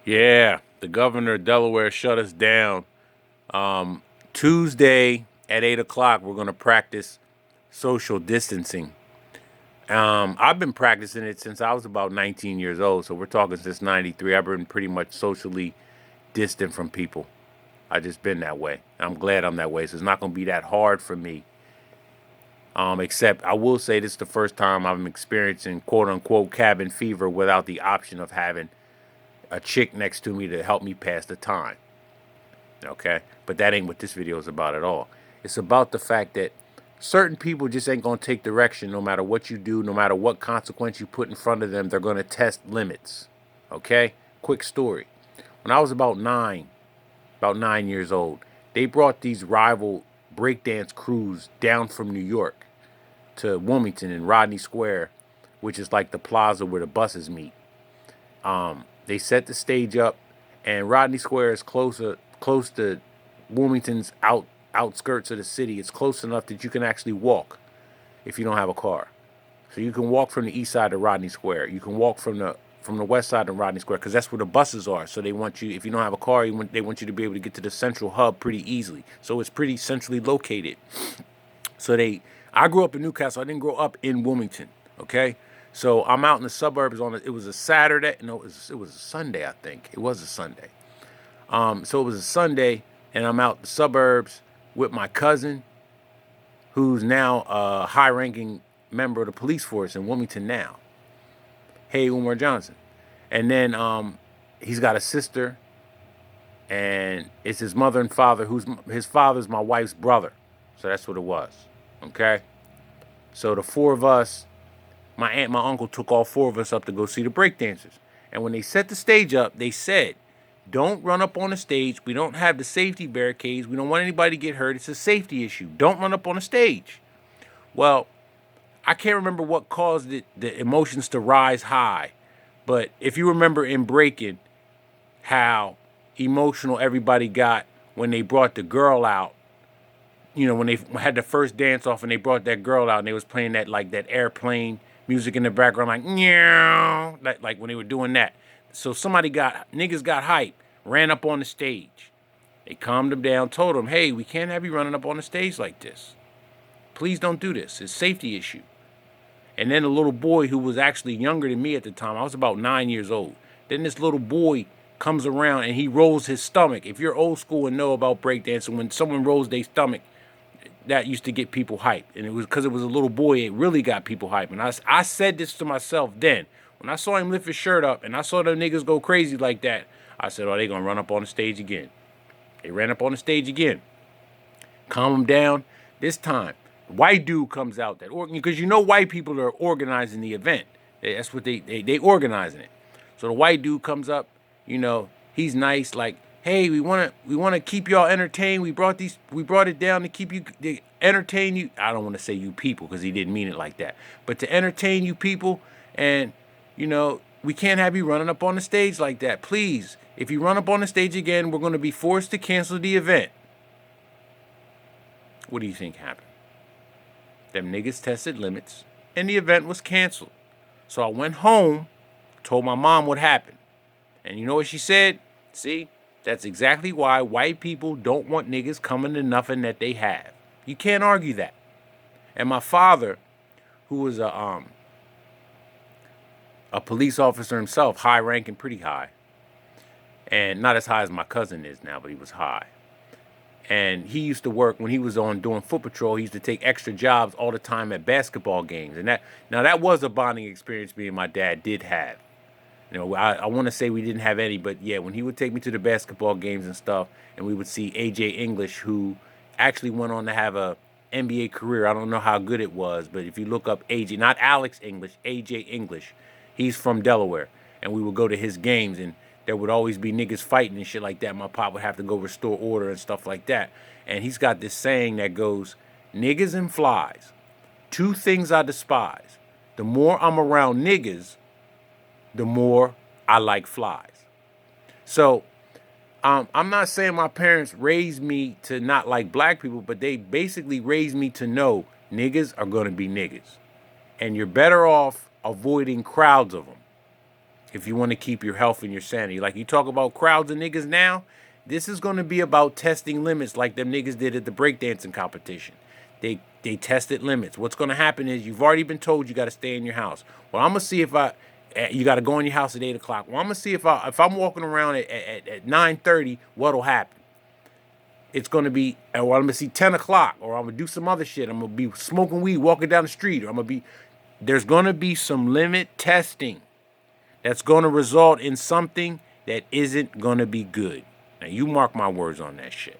Yeah, the governor of Delaware shut us down. Tuesday at 8 o'clock, we're going to practice social distancing. I've been practicing it since I was about 19 years old. So we're talking since 93. I've been pretty much socially distant from people. I just been that way. I'm glad I'm that way. So it's not going to be that hard for me. Except I will say this is the first time I'm experiencing quote unquote cabin fever without the option of having a chick next to me to help me pass the time. Okay? But that ain't what this video is about at all. It's about the fact that certain people just ain't going to take direction no matter what you do, no matter what consequence you put in front of them. They're going to test limits. Okay? Quick story. When I was about 9 years old, they brought these rival breakdance crews down from New York to Wilmington in Rodney Square, which is like the plaza where the buses meet. They set the stage up, and Rodney Square is close to Wilmington's outskirts of the city. It's close enough that you can actually walk if you don't have a car. So you can walk from the east side of Rodney Square. You can walk from the west side of Rodney Square because that's where the buses are. So they want you, if you don't have a car, they want you to be able to get to the central hub pretty easily. So it's pretty centrally located. I grew up in Newcastle. I didn't grow up in Wilmington. Okay, so I'm out in the suburbs it was a Saturday. No, it was a Sunday. I think it was a Sunday. So it was a Sunday, and I'm out in the suburbs with my cousin, who's now a high-ranking member of the police force in Wilmington now. Hey, Umar Johnson, and then he's got a sister, and it's his mother and father. His father's my wife's brother, so that's what it was. Okay. So the four of us, my aunt, my uncle took all four of us up to go see the breakdancers. And when they set the stage up, they said, don't run up on the stage. We don't have the safety barricades. We don't want anybody to get hurt. It's a safety issue. Don't run up on the stage. Well, I can't remember what caused the emotions to rise high. But if you remember in Breaking, how emotional everybody got when they brought the girl out, when they had the first dance off and they brought that girl out and they was playing that airplane music in the background, like meow, like when they were doing that. So niggas got hype, ran up on the stage. They calmed them down, told them, hey, we can't have you running up on the stage like this. Please don't do this. It's a safety issue. And then a little boy who was actually younger than me at the time, I was about 9 years old. Then this little boy comes around and he rolls his stomach. If you're old school and know about breakdancing, when someone rolls their stomach, that used to get people hyped. And it was because it was a little boy, it really got people hyped. And I said this to myself then. When I saw him lift his shirt up and I saw them niggas go crazy like that, I said, oh, they going to run up on the stage again. They ran up on the stage again. Calm them down. This time, white dude comes out because white people are organizing the event. That's what they organizing it. So the white dude comes up, he's nice, like, hey, we want to keep y'all entertained. We brought it down to to entertain you. I don't want to say you people because he didn't mean it like that, but to entertain you people, and we can't have you running up on the stage like that. Please, if you run up on the stage again, we're going to be forced to cancel the event. What do you think happened? Them niggas tested limits, and the event was canceled. So I went home, told my mom what happened, and you know what she said? See? That's exactly why white people don't want niggas coming to nothing that they have. You can't argue that. And my father, who was a police officer himself, high ranking, pretty high, and not as high as my cousin is now, but he was high. And he used to work when he was doing foot patrol. He used to take extra jobs all the time at basketball games, and that was a bonding experience me and my dad did have. I want to say we didn't have any, but yeah, when he would take me to the basketball games and stuff, and we would see AJ English, who actually went on to have a NBA career. I don't know how good it was, but if you look up AJ, not Alex English, AJ English, he's from Delaware, and we would go to his games, and there would always be niggas fighting and shit like that. My pop would have to go restore order and stuff like that. And he's got this saying that goes, niggas and flies, two things I despise. The more I'm around niggas, the more I like flies. So I'm not saying my parents raised me to not like black people, but they basically raised me to know niggas are going to be niggas. And you're better off avoiding crowds of them. if you want to keep your health and your sanity. Like you talk about crowds of niggas now, this is going to be about testing limits like them niggas did at the breakdancing competition. They tested limits. What's going to happen is you've already been told you got to stay in your house. Well, I'm going to see if you got to go in your house at 8 o'clock. Well, I'm going to see if I'm walking around at 9:30, what'll happen. It's going to be, well, I'm going to see 10 o'clock, or I'm going to do some other shit. I'm going to be smoking weed, walking down the street, or there's going to be some limit testing that's going to result in something that isn't going to be good. Now, you mark my words on that shit.